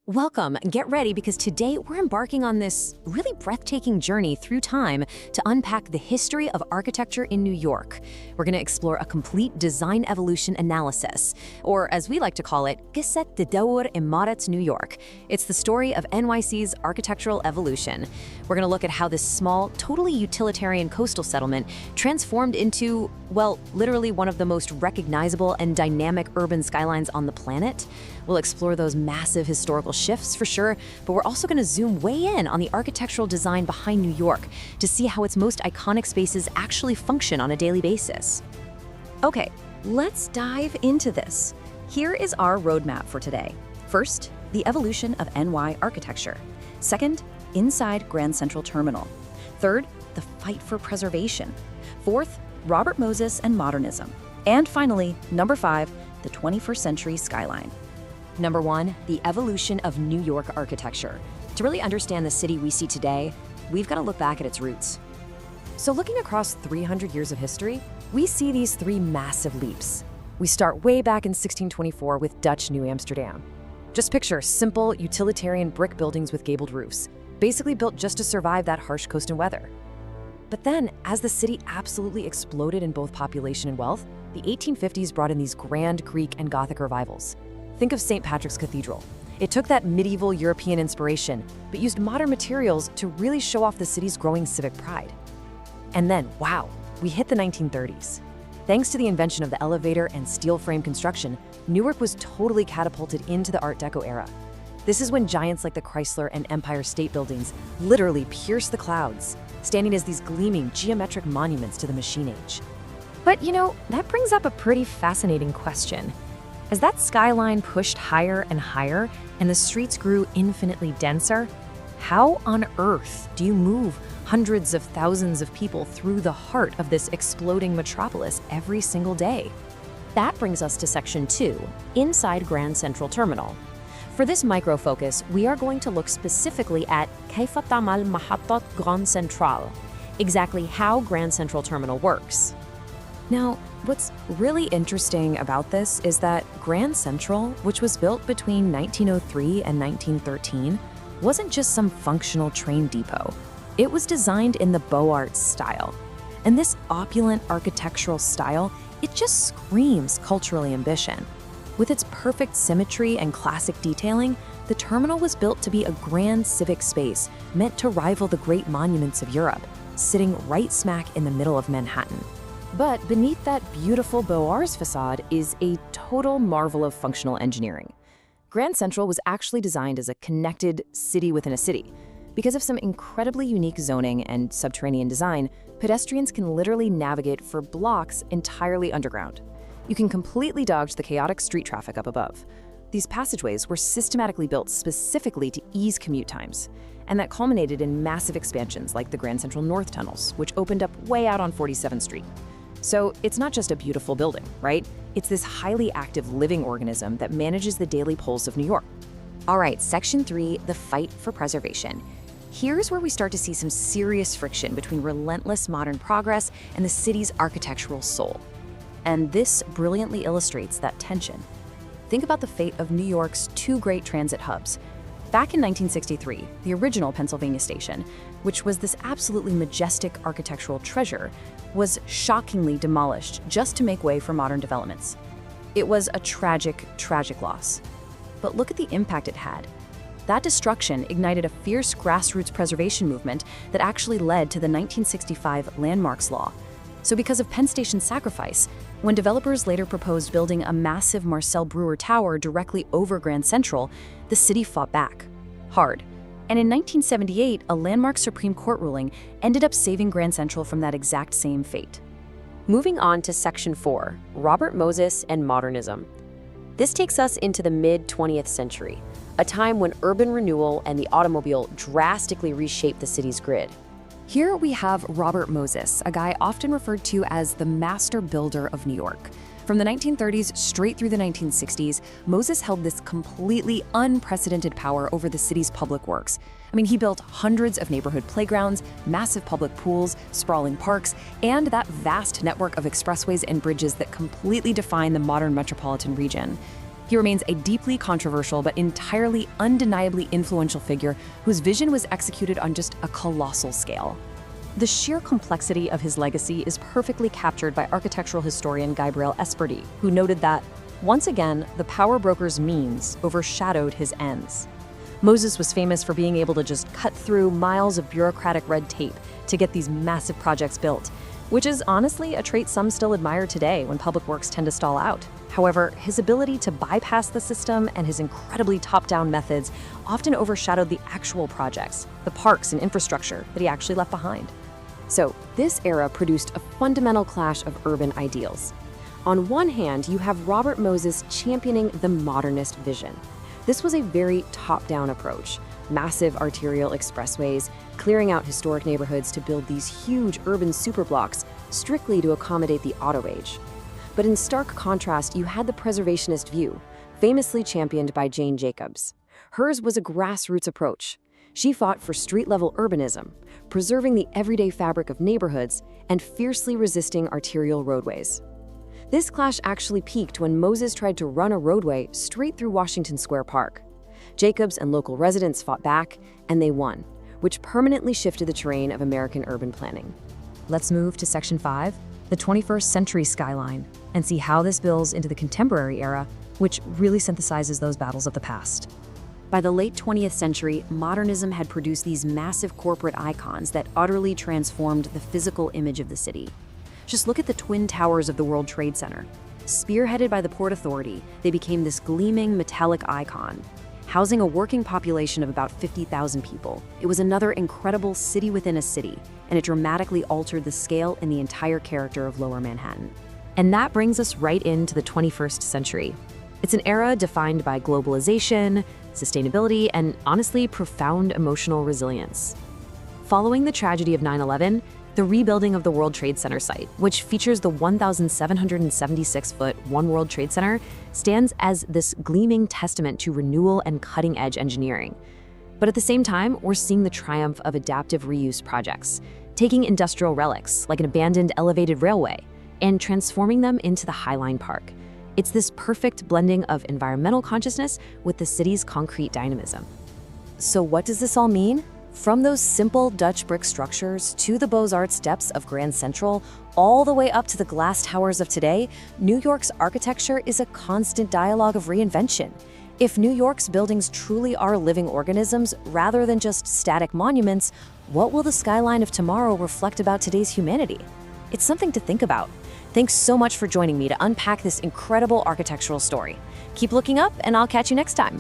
Welcome, and get ready because today we're embarking on this really breathtaking journey through time to unpack the history of architecture in New York. We're going to explore a complete design evolution analysis, or as we like to call it, قصة تطور إمارة New York. It's the story of NYC's architectural evolution. We're going to look at how this small, totally utilitarian coastal settlement transformed into, well, literally one of the most recognizable and dynamic urban skylines on the planet. We'll explore those massive historical shifts for sure, but we're also going to zoom way in on the architectural design behind New York to see how its most iconic spaces actually function on a daily basis. Okay, let's dive into this. Here is our roadmap for today. First, the evolution of NY architecture. Second, inside Grand Central Terminal. Third, the fight for preservation. Fourth, Robert Moses and modernism. And finally, number 5, the 21st century skyline. Number 1, the evolution of New York architecture. To really understand the city we see today, we've got to look back at its roots. So looking across 300 years of history, we see these 3 massive leaps. We start way back in 1624 with Dutch New Amsterdam. Just picture simple, utilitarian brick buildings with gabled roofs, basically built just to survive that harsh coast and weather. But then, as the city absolutely exploded in both population and wealth, the 1850s brought in these grand Greek and Gothic revivals. Think of St. Patrick's Cathedral. It took that medieval European inspiration, but used modern materials to really show off the city's growing civic pride. And then, wow, we hit the 1930s. Thanks to the invention of the elevator and steel frame construction, Newark was totally catapulted into the Art Deco era. This is when giants like the Chrysler and Empire State Buildings literally pierced the clouds, standing as these gleaming geometric monuments to the machine age. But that brings up a pretty fascinating question. As that skyline pushed higher and higher and the streets grew infinitely denser, how on earth do you move hundreds of thousands of people through the heart of this exploding metropolis every single day? That brings us to section 2, inside Grand Central Terminal. For this micro-focus, we are going to look specifically at كيف تعمل محطة Grand Central, exactly how Grand Central Terminal works. Now, what's really interesting about this is that Grand Central, which was built between 1903 and 1913, wasn't just some functional train depot. It was designed in the Beaux Arts style. And this opulent architectural style, it just screams cultural ambition. With its perfect symmetry and classic detailing, the terminal was built to be a grand civic space meant to rival the great monuments of Europe, sitting right smack in the middle of Manhattan. But beneath that beautiful Beaux Arts facade is a total marvel of functional engineering. Grand Central was actually designed as a connected city within a city. Because of some incredibly unique zoning and subterranean design, pedestrians can literally navigate for blocks entirely underground. You can completely dodge the chaotic street traffic up above. These passageways were systematically built specifically to ease commute times, and that culminated in massive expansions like the Grand Central North tunnels, which opened up way out on 47th Street. So it's not just a beautiful building, right? It's this highly active living organism that manages the daily pulse of New York. All right, section 3, the fight for preservation. Here's where we start to see some serious friction between relentless modern progress and the city's architectural soul. And this brilliantly illustrates that tension. Think about the fate of New York's 2 great transit hubs. Back in 1963, the original Pennsylvania station, which was this absolutely majestic architectural treasure, was shockingly demolished just to make way for modern developments. It was a tragic, tragic loss. But look at the impact it had. That destruction ignited a fierce grassroots preservation movement that actually led to the 1965 Landmarks Law. So because of Penn Station's sacrifice, when developers later proposed building a massive Marcel Breuer Tower directly over Grand Central, the city fought back, hard. And in 1978, a landmark Supreme Court ruling ended up saving Grand Central from that exact same fate. Moving on to section 4, Robert Moses and modernism. This takes us into the mid-20th century, a time when urban renewal and the automobile drastically reshaped the city's grid. Here we have Robert Moses, a guy often referred to as the master builder of New York. From the 1930s straight through the 1960s, Moses held this completely unprecedented power over the city's public works. I mean, he built hundreds of neighborhood playgrounds, massive public pools, sprawling parks, and that vast network of expressways and bridges that completely define the modern metropolitan region. He He remains a deeply controversial but entirely undeniably influential figure whose vision was executed on just a colossal scale. The sheer complexity of his legacy is perfectly captured by architectural historian Gabriel Esperdy, who noted that, once again, the power broker's means overshadowed his ends. Moses was famous for being able to just cut through miles of bureaucratic red tape to get these massive projects built, which is honestly a trait some still admire today when public works tend to stall out. However, his ability to bypass the system and his incredibly top-down methods often overshadowed the actual projects, the parks and infrastructure that he actually left behind. So, this era produced a fundamental clash of urban ideals. On one hand, you have Robert Moses championing the modernist vision. This was a very top-down approach. Massive arterial expressways, clearing out historic neighborhoods to build these huge urban superblocks strictly to accommodate the auto age. But in stark contrast, you had the preservationist view, famously championed by Jane Jacobs. Hers was a grassroots approach. She fought for street-level urbanism, preserving the everyday fabric of neighborhoods and fiercely resisting arterial roadways. This clash actually peaked when Moses tried to run a roadway straight through Washington Square Park. Jacobs and local residents fought back, and they won, which permanently shifted the terrain of American urban planning. Let's move to Section 5, the 21st century skyline, and see how this builds into the contemporary era, which really synthesizes those battles of the past. By the late 20th century, modernism had produced these massive corporate icons that utterly transformed the physical image of the city. Just look at the Twin Towers of the World Trade Center. Spearheaded by the Port Authority, they became this gleaming metallic icon. Housing a working population of about 50,000 people, it was another incredible city within a city, and it dramatically altered the scale and the entire character of Lower Manhattan. And that brings us right into the 21st century. It's an era defined by globalization, sustainability, and honestly, profound emotional resilience. Following the tragedy of 9/11, the rebuilding of the World Trade Center site, which features the 1,776-foot One World Trade Center, stands as this gleaming testament to renewal and cutting-edge engineering. But at the same time, we're seeing the triumph of adaptive reuse projects, taking industrial relics like an abandoned elevated railway and transforming them into the Highline Park. It's this perfect blending of environmental consciousness with the city's concrete dynamism. So what does this all mean? From those simple Dutch brick structures to the Beaux-Arts depths of Grand Central, all the way up to the glass towers of today, New York's architecture is a constant dialogue of reinvention. If New York's buildings truly are living organisms rather than just static monuments, what will the skyline of tomorrow reflect about today's humanity? It's something to think about. Thanks so much for joining me to unpack this incredible architectural story. Keep looking up, and I'll catch you next time.